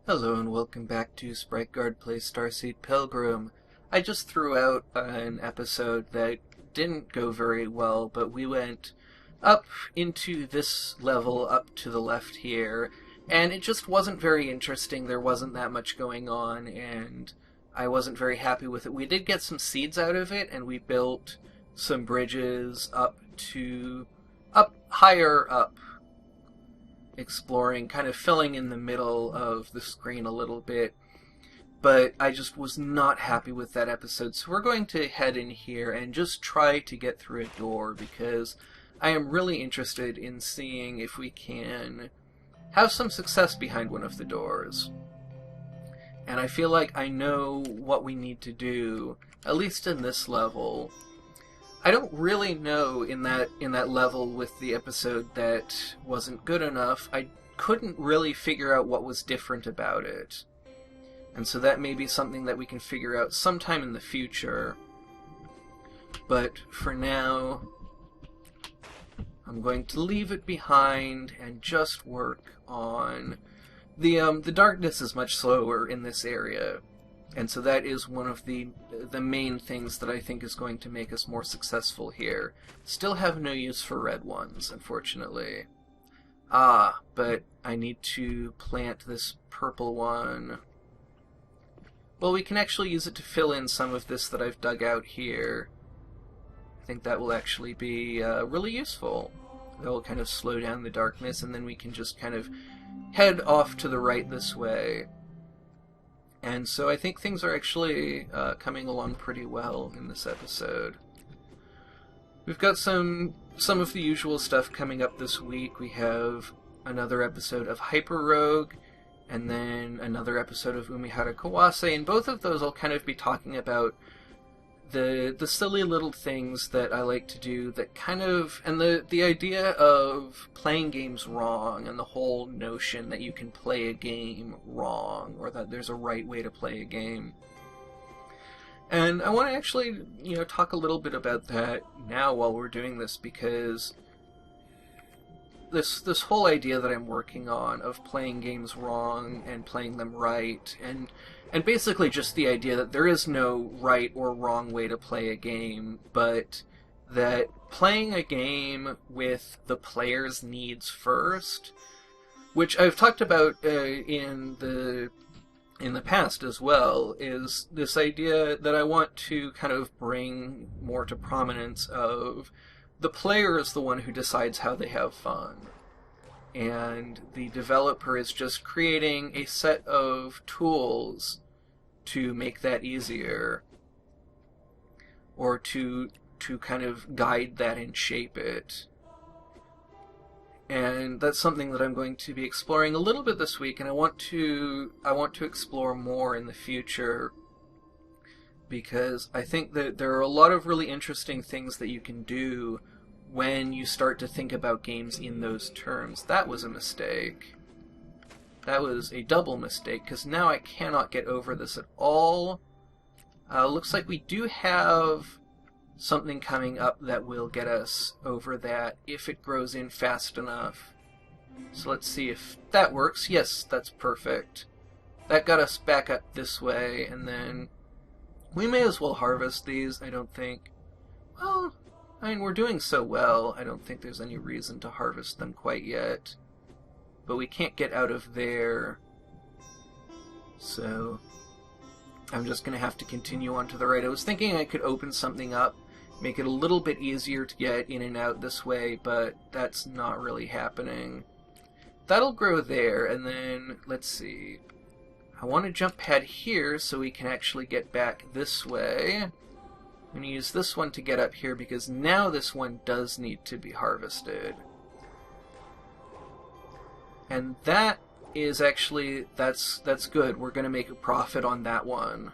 Hello and welcome back to Sprite Guard plays Starseed Pilgrim. I just threw out an episode that didn't go very well, but we went up into this level up to the left here, and it just wasn't very interesting. There wasn't that much going on, and I wasn't very happy with it. We did get some seeds out of it, and we built some bridges up higher up, exploring, kind of filling in the middle of the screen a little bit, but I just was not happy with that episode, so we're going to head in here and just try to get through a door, because I am really interested in seeing if we can have some success behind one of the doors. And I feel like I know what we need to do, at least in this level. I don't really know in that level with the episode that wasn't good enough. I couldn't really figure out what was different about it. And so that may be something that we can figure out sometime in the future. But for now, I'm going to leave it behind and just work on the darkness is much slower in this area. And so that is one of the main things that I think is going to make us more successful here. Still have no use for red ones, unfortunately. But I need to plant this purple one. Well, we can actually use it to fill in some of this that I've dug out here. I think that will actually be really useful. That will kind of slow down the darkness, and then we can just kind of head off to the right this way. And so I think things are actually coming along pretty well in this episode. We've got some of the usual stuff coming up this week. We have another episode of Hyper Rogue, and then another episode of Umihara Kawase, and both of those I'll kind of be talking about the silly little things that I like to do that kind of, and the idea of playing games wrong, and the whole notion that you can play a game wrong, or that there's a right way to play a game. And I want to actually, talk a little bit about that now while we're doing this, because this whole idea that I'm working on of playing games wrong and playing them right, and basically just the idea that there is no right or wrong way to play a game, but that playing a game with the player's needs first, which I've talked about in the past as well, is this idea that I want to kind of bring more to prominence of the player is the one who decides how they have fun. And the developer is just creating a set of tools to make that easier, or to kind of guide that and shape it. And that's something that I'm going to be exploring a little bit this week, and I want to explore more in the future, because I think that there are a lot of really interesting things that you can do when you start to think about games in those terms. That was a mistake. That was a double mistake, because now I cannot get over this at all. Looks like we do have something coming up that will get us over that if it grows in fast enough. So let's see if that works. Yes, that's perfect. That got us back up this way, and then we may as well harvest these, I don't think. Well, I mean, we're doing so well, I don't think there's any reason to harvest them quite yet. But we can't get out of there, so I'm just going to have to continue on to the right. I was thinking I could open something up, make it a little bit easier to get in and out this way, but that's not really happening. That'll grow there, and then, let's see. I want to jump ahead here so we can actually get back this way. I'm going to use this one to get up here, because now this one does need to be harvested. And that is actually, that's good. We're going to make a profit on that one.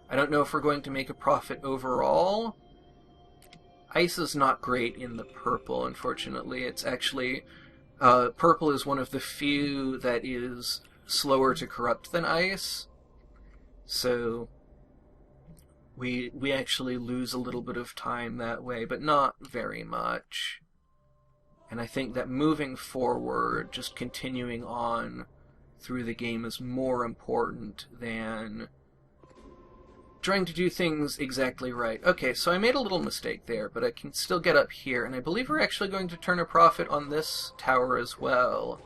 I don't know if we're going to make a profit overall. Ice is not great in the purple, unfortunately. It's actually, purple is one of the few that is slower to corrupt than ice. So we actually lose a little bit of time that way, but not very much. And I think that moving forward, just continuing on through the game is more important than trying to do things exactly right. Okay, so I made a little mistake there, but I can still get up here, and I believe we're actually going to turn a profit on this tower as well.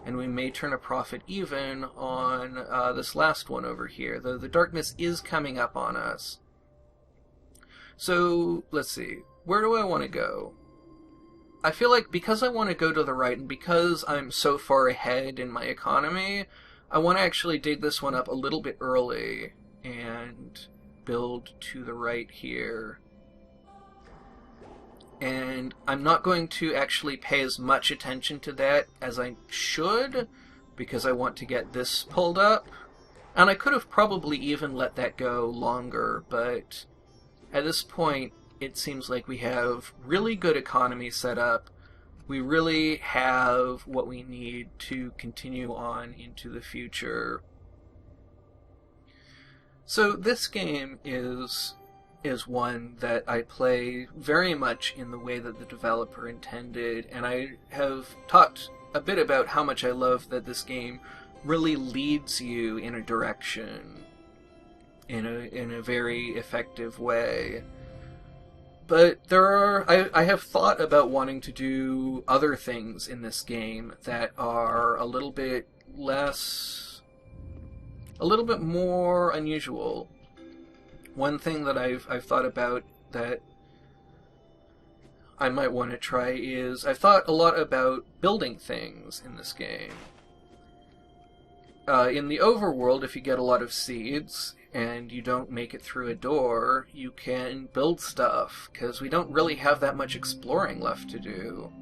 And we may turn a profit even on this last one over here, though the darkness is coming up on us. So, let's see. Where do I want to go? I feel like because I want to go to the right, and because I'm so far ahead in my economy, I want to actually dig this one up a little bit early and build to the right here. And I'm not going to actually pay as much attention to that as I should, because I want to get this pulled up. And I could have probably even let that go longer, but at this point, it seems like we have really good economy set up. We really have what we need to continue on into the future. So this game is one that I play very much in the way that the developer intended, and I have talked a bit about how much I love that this game really leads you in a direction in a very effective way. But I have thought about wanting to do other things in this game that are a little bit more unusual. One thing that I've thought about that I might want to try is I've thought a lot about building things in this game. In the overworld, if you get a lot of seeds and you don't make it through a door, you can build stuff, because we don't really have that much exploring left to do.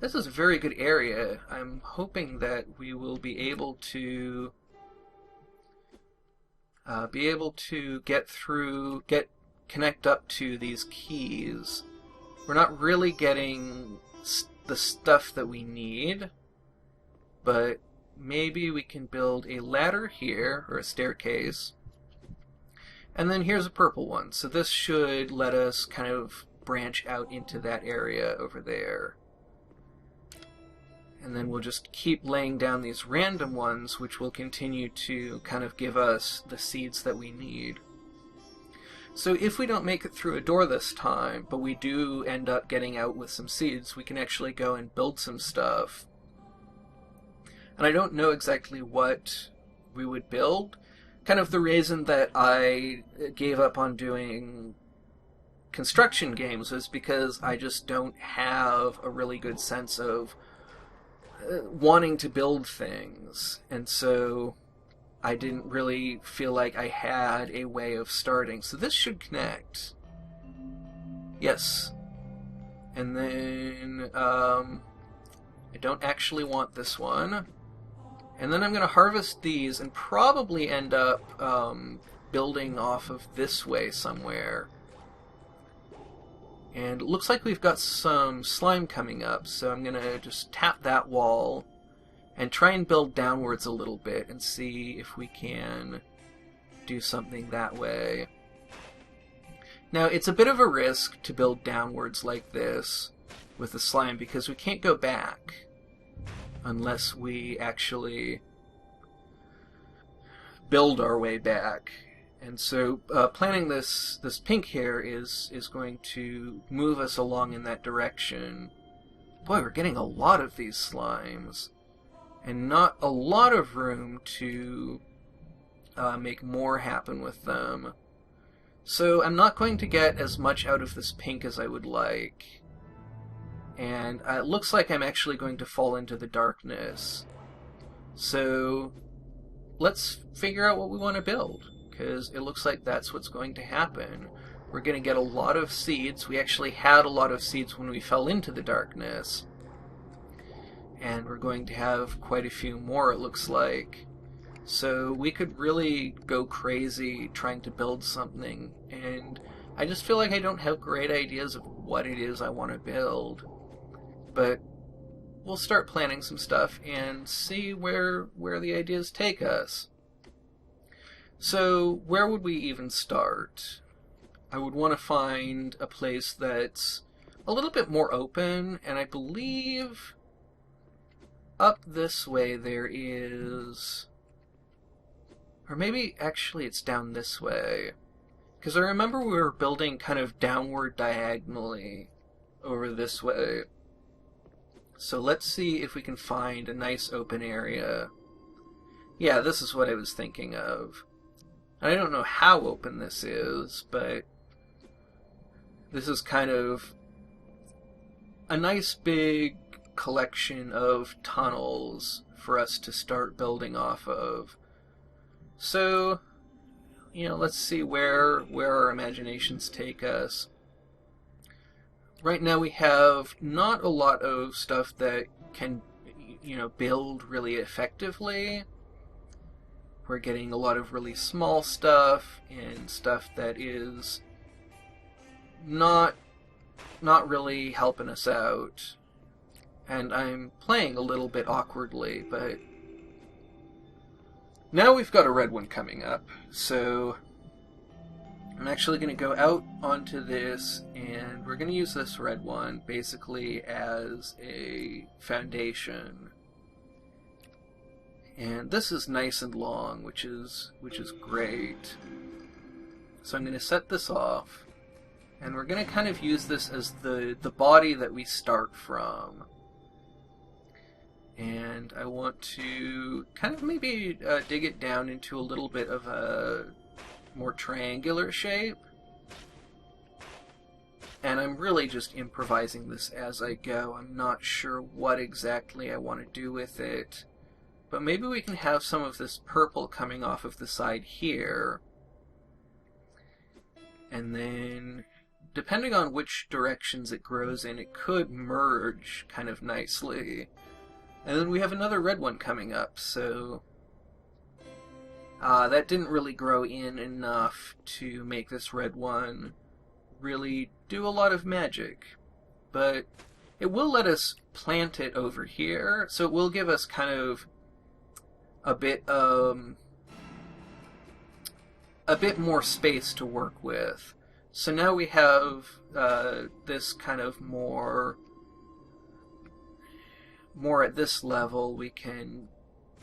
This is a very good area. I'm hoping that we will be able to connect up to these keys. We're not really getting the stuff that we need, but maybe we can build a ladder here, or a staircase. And then here's a purple one, so this should let us kind of branch out into that area over there. And then we'll just keep laying down these random ones, which will continue to kind of give us the seeds that we need. So if we don't make it through a door this time, but we do end up getting out with some seeds, we can actually go and build some stuff. And I don't know exactly what we would build. Kind of the reason that I gave up on doing construction games was because I just don't have a really good sense of wanting to build things, and so I didn't really feel like I had a way of starting. So this should connect. Yes. And then I don't actually want this one. And then I'm going to harvest these and probably end up building off of this way somewhere. And it looks like we've got some slime coming up, so I'm going to just tap that wall and try and build downwards a little bit and see if we can do something that way. Now, it's a bit of a risk to build downwards like this with the slime, because we can't go back unless we actually build our way back. And so planting this pink here is going to move us along in that direction. Boy, we're getting a lot of these slimes, and not a lot of room to make more happen with them. So I'm not going to get as much out of this pink as I would like. And it looks like I'm actually going to fall into the darkness. So let's figure out what we want to build, because it looks like that's what's going to happen. We're going to get a lot of seeds. We actually had a lot of seeds when we fell into the darkness. And we're going to have quite a few more, it looks like. So we could really go crazy trying to build something. And I just feel like I don't have great ideas of what it is I want to build. But we'll start planning some stuff and see where the ideas take us. So where would we even start? I would want to find a place that's a little bit more open, and I believe up this way there is... Or maybe actually it's down this way. Because I remember we were building kind of downward diagonally over this way. So let's see if we can find a nice open area. Yeah, this is what I was thinking of. I don't know how open this is, but this is kind of a nice big collection of tunnels for us to start building off of. So, let's see where our imaginations take us. Right now we have not a lot of stuff that can, build really effectively. We're getting a lot of really small stuff and stuff that is not really helping us out. And I'm playing a little bit awkwardly, but now we've got a red one coming up, so I'm actually going to go out onto this, and we're going to use this red one basically as a foundation. And this is nice and long, which is great. So I'm going to set this off, and we're going to kind of use this as the body that we start from. And I want to kind of maybe dig it down into a little bit of a more triangular shape. And I'm really just improvising this as I go. I'm not sure what exactly I want to do with it. But maybe we can have some of this purple coming off of the side here. And then, depending on which directions it grows in, it could merge kind of nicely. And then we have another red one coming up, so that didn't really grow in enough to make this red one really do a lot of magic. But it will let us plant it over here, so it will give us kind of a bit more space to work with. So now we have this kind of more at this level. We can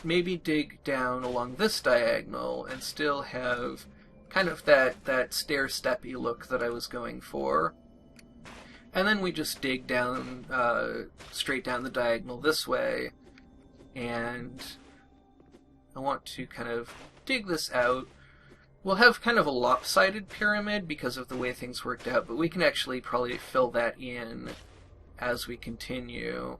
maybe dig down along this diagonal and still have kind of that stair-steppy look that I was going for. And then we just dig down straight down the diagonal this way, and I want to kind of dig this out. We'll have kind of a lopsided pyramid because of the way things worked out, but we can actually probably fill that in as we continue.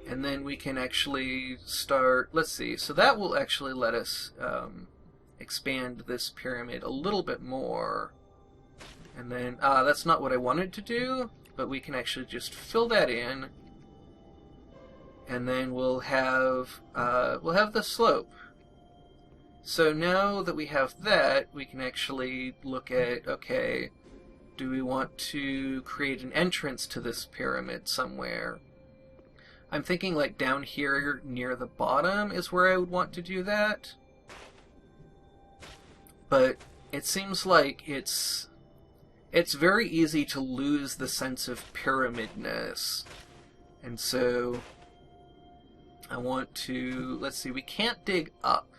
And then we can actually start, let's see, so that will actually let us expand this pyramid a little bit more. And then, that's not what I wanted to do, but we can actually just fill that in. And then we'll have the slope. So now that we have that, we can actually look at, okay, do we want to create an entrance to this pyramid somewhere? I'm thinking like down here near the bottom is where I would want to do that. But it seems like it's very easy to lose the sense of pyramidness. And so I want to, let's see, we can't dig up.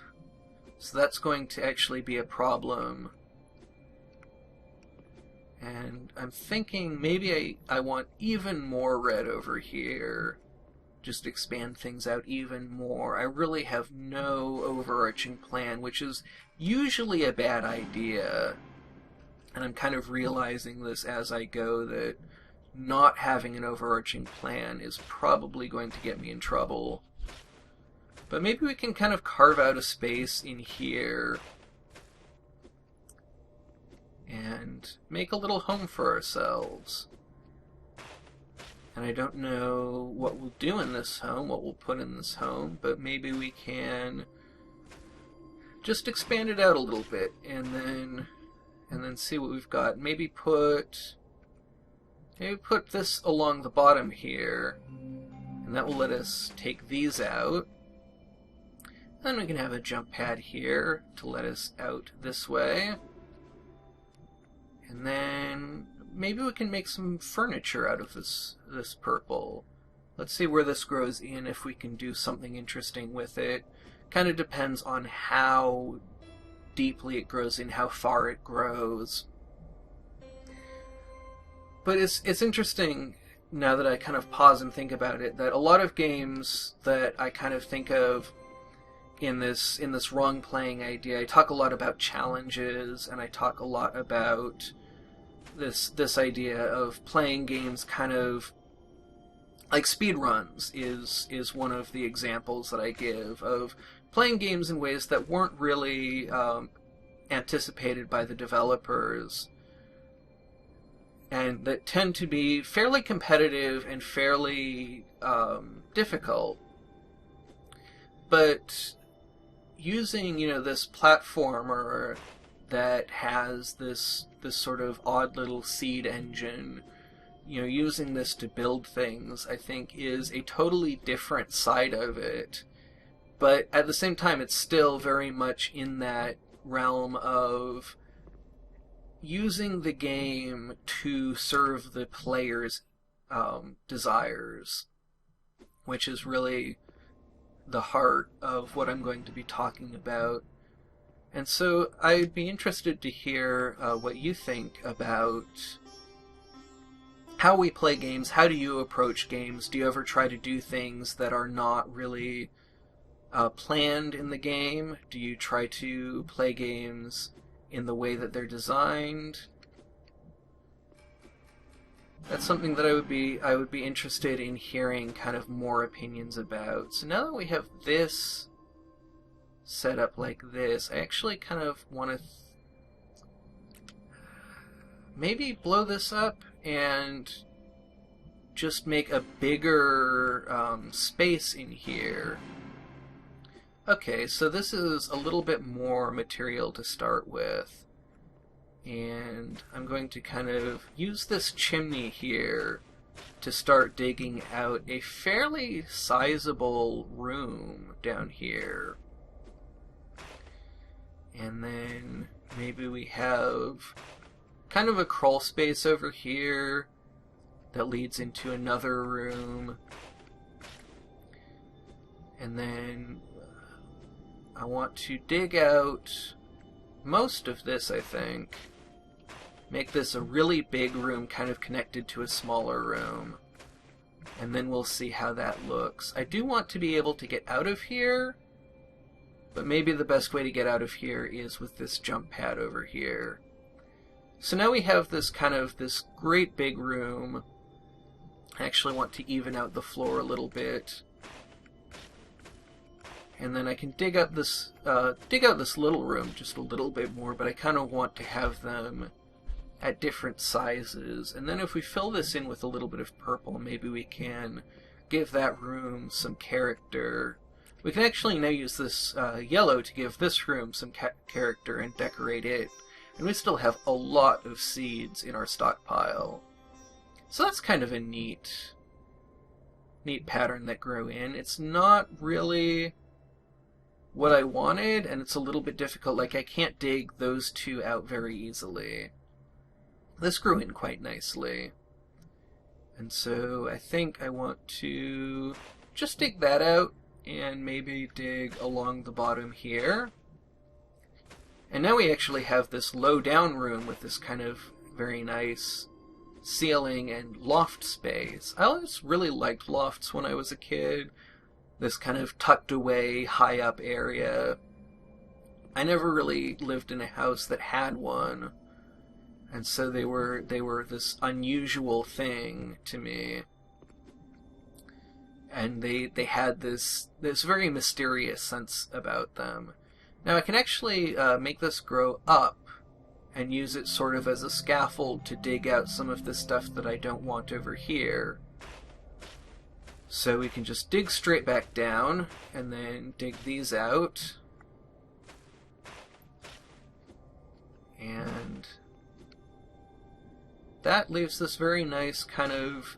So that's going to actually be a problem. And I'm thinking maybe I want even more red over here. Just expand things out even more. I really have no overarching plan, which is usually a bad idea. And I'm kind of realizing this as I go, that not having an overarching plan is probably going to get me in trouble. But maybe we can kind of carve out a space in here and make a little home for ourselves. And I don't know what we'll do in this home, what we'll put in this home, but maybe we can just expand it out a little bit and then see what we've got. Maybe put this along the bottom here, and that will let us take these out. Then we can have a jump pad here to let us out this way. And then maybe we can make some furniture out of this purple. Let's see where this grows in, if we can do something interesting with it. Kind of depends on how deeply it grows in, how far it grows. But it's interesting, now that I kind of pause and think about it, that a lot of games that I kind of think of in this wrong playing idea, I talk a lot about challenges, and I talk a lot about this idea of playing games kind of like speedruns is one of the examples that I give of playing games in ways that weren't really anticipated by the developers, and that tend to be fairly competitive and fairly difficult. But using, this platformer that has this sort of odd little seed engine, using this to build things, I think is a totally different side of it. But at the same time, it's still very much in that realm of using the game to serve the player's desires, which is really the heart of what I'm going to be talking about. And so I'd be interested to hear what you think about how we play games. How do you approach games? Do you ever try to do things that are not really planned in the game? Do you try to play games in the way that they're designed? That's something that I would be interested in hearing kind of more opinions about. So now that we have this set up like this, I actually kind of want to maybe blow this up and just make a bigger space in here. Okay, so this is a little bit more material to start with. And I'm going to kind of use this chimney here to start digging out a fairly sizable room down here. And then maybe we have kind of a crawl space over here that leads into another room. And then I want to dig out most of this, I think. Make this a really big room kind of connected to a smaller room. And then we'll see how that looks. I do want to be able to get out of here, but maybe the best way to get out of here is with this jump pad over here. So now we have this great big room. I actually want to even out the floor a little bit. And then I can dig out this little room just a little bit more, but I kind of want to have them at different sizes. And then if we fill this in with a little bit of purple, maybe we can give that room some character. We can actually now use this yellow to give this room some character and decorate it. And we still have a lot of seeds in our stockpile. So that's kind of a neat pattern that grew in. It's not really what I wanted, and it's a little bit difficult. Like, I can't dig those two out very easily. This grew in quite nicely. And so I think I want to just dig that out and maybe dig along the bottom here. And now we actually have this low down room with this kind of very nice ceiling and loft space. I always really liked lofts when I was a kid. This kind of tucked away, high up area. I never really lived in a house that had one. And so they were this unusual thing to me. And they had this very mysterious sense about them. Now I can actually make this grow up and use it sort of as a scaffold to dig out some of the stuff that I don't want over here. So we can just dig straight back down and then dig these out. And that leaves this very nice kind of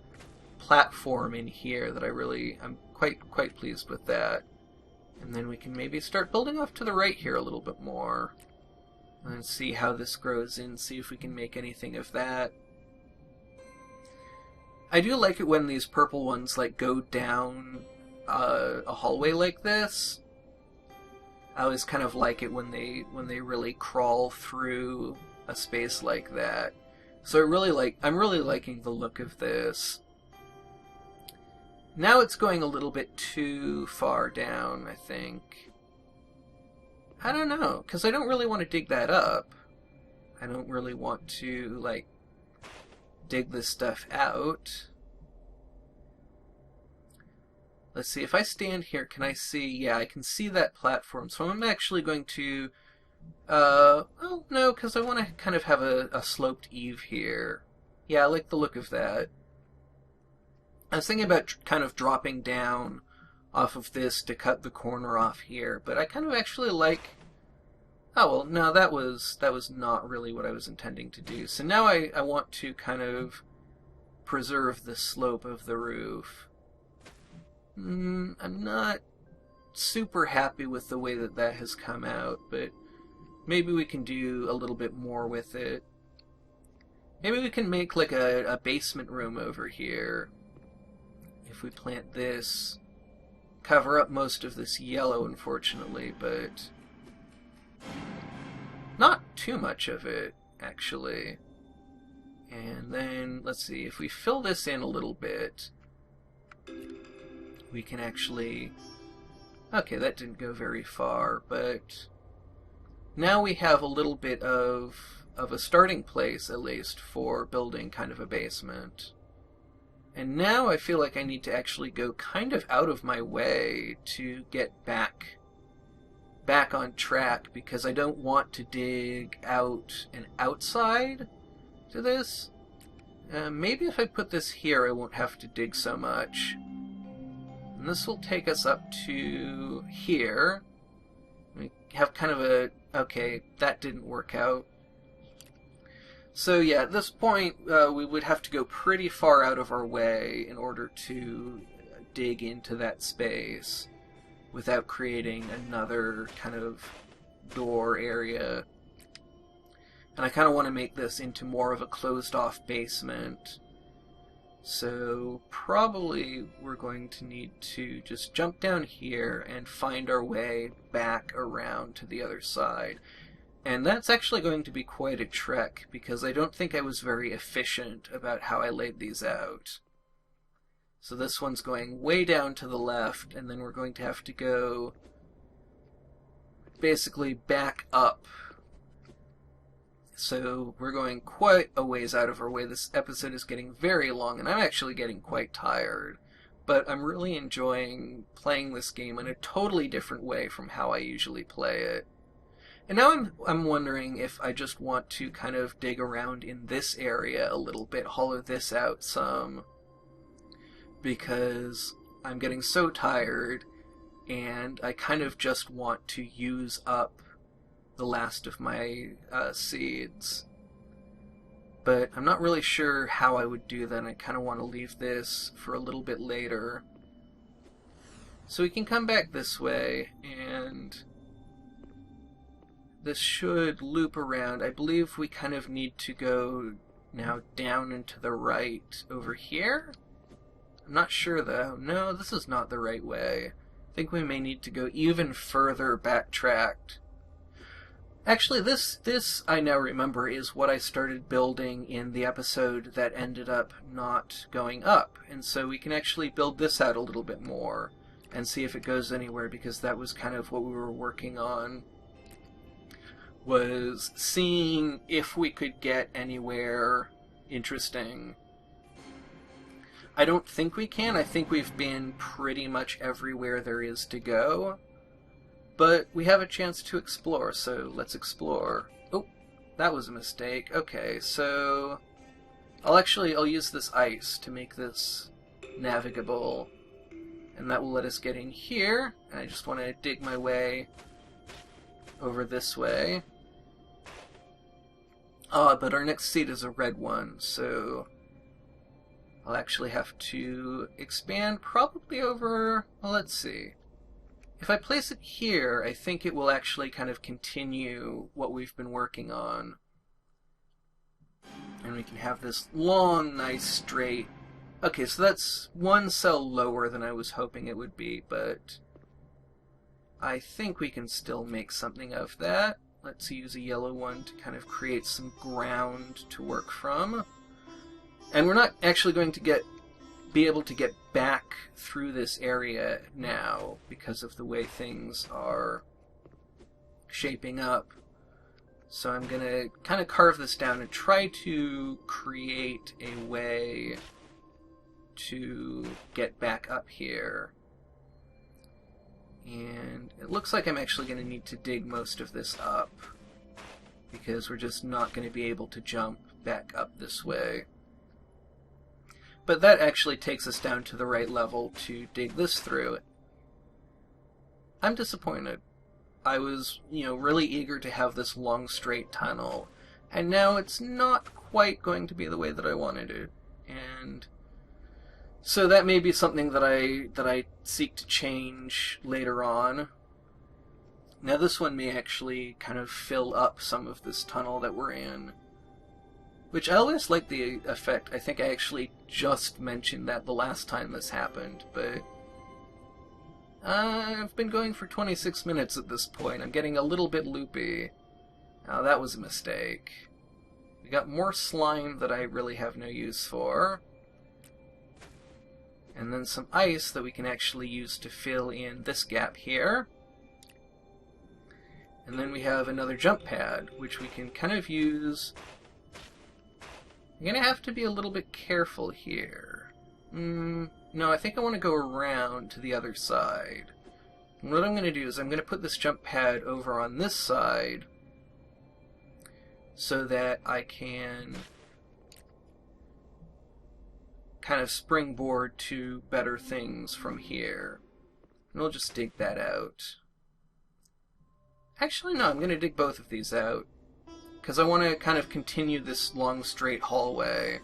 platform in here that I'm quite pleased with that. And then we can maybe start building off to the right here a little bit more. And see how this grows in, see if we can make anything of that. I do like it when these purple ones like go down a hallway like this. I always kind of like it when they really crawl through a space like that. So I'm really liking the look of this. Now it's going a little bit too far down, I think. I don't know, because I don't really want to dig that up. I don't really want to, like, dig this stuff out. Let's see, if I stand here, can I see? Yeah, I can see that platform. So I'm actually going to, oh, no, because I want to kind of have a sloped eave here. Yeah, I like the look of that. I was thinking about kind of dropping down off of this to cut the corner off here, but I kind of actually like... Oh, well, no, that was not really what I was intending to do. So now I want to kind of preserve the slope of the roof. I'm not super happy with the way that that has come out, but maybe we can do a little bit more with it. Maybe we can make like a basement room over here. If we plant this, cover up most of this yellow, unfortunately, but not too much of it, actually. And then, let's see, if we fill this in a little bit, we can actually... Okay, that didn't go very far, but now we have a little bit of a starting place, at least, for building kind of a basement. And now I feel like I need to actually go kind of out of my way to get back on track, because I don't want to dig out and outside to this. Maybe if I put this here, I won't have to dig so much. And this will take us up to here. We have kind of a... Okay, that didn't work out. So yeah, at this point, we would have to go pretty far out of our way in order to dig into that space without creating another kind of door area. And I kind of want to make this into more of a closed-off basement. So probably we're going to need to just jump down here and find our way back around to the other side. And that's actually going to be quite a trek, because I don't think I was very efficient about how I laid these out. So this one's going way down to the left, and then we're going to have to go basically back up. So we're going quite a ways out of our way. This episode is getting very long, and I'm actually getting quite tired. But I'm really enjoying playing this game in a totally different way from how I usually play it. And now I'm wondering if I just want to kind of dig around in this area a little bit, hollow this out some, because I'm getting so tired, and I kind of just want to use up the last of my seeds. But I'm not really sure how I would do that. I kind of want to leave this for a little bit later. So we can come back this way, and this should loop around. I believe we kind of need to go now down and to the right over here. I'm not sure though. No, this is not the right way. I think we may need to go even further backtracked. Actually, this I now remember is what I started building in the episode that ended up not going up. And so we can actually build this out a little bit more and see if it goes anywhere, because that was kind of what we were working on, was seeing if we could get anywhere interesting. I don't think we can. I think we've been pretty much everywhere there is to go. But we have a chance to explore, so let's explore. Oh, that was a mistake. Okay, so I'll use this ice to make this navigable, and that will let us get in here. And I just want to dig my way over this way. But our next seed is a red one, so I'll actually have to expand probably over, well, let's see. If I place it here, I think it will actually kind of continue what we've been working on. And we can have this long, nice, straight Okay, so that's one cell lower than I was hoping it would be, but I think we can still make something of that. Let's use a yellow one to kind of create some ground to work from. And we're not actually going to be able to get back through this area now because of the way things are shaping up. So I'm going to kind of carve this down and try to create a way to get back up here. And it looks like I'm actually going to need to dig most of this up because we're just not going to be able to jump back up this way. But that actually takes us down to the right level to dig this through. I'm disappointed. I was, really eager to have this long straight tunnel, and now it's not quite going to be the way that I wanted it. And so that may be something that I seek to change later on. Now this one may actually kind of fill up some of this tunnel that we're in, which I always like the effect. I think I actually just mentioned that the last time this happened, but I've been going for 26 minutes at this point. I'm getting a little bit loopy. Now that was a mistake. We got more slime that I really have no use for. And then some ice that we can actually use to fill in this gap here. And then we have another jump pad, which we can kind of use. I'm going to have to be a little bit careful here. No, I think I want to go around to the other side. And what I'm going to do is I'm going to put this jump pad over on this side so that I can kind of springboard to better things from here. And we'll just dig that out. Actually, no, I'm going to dig both of these out because I want to kind of continue this long straight hallway.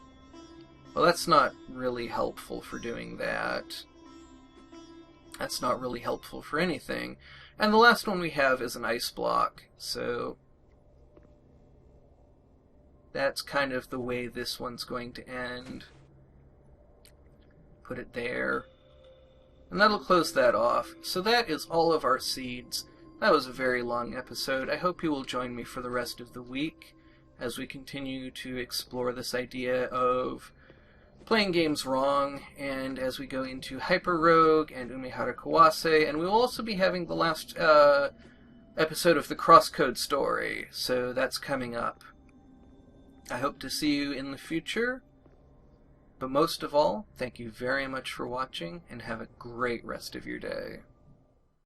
Well, that's not really helpful for doing that. That's not really helpful for anything. And the last one we have is an ice block, so that's kind of the way this one's going to end. Put it there. And that'll close that off. So that is all of our seeds. That was a very long episode. I hope you will join me for the rest of the week as we continue to explore this idea of playing games wrong, and as we go into Hyper Rogue and Umihara Kawase, and we will also be having the last episode of the Crosscode story, so that's coming up. I hope to see you in the future, but most of all, thank you very much for watching, and have a great rest of your day.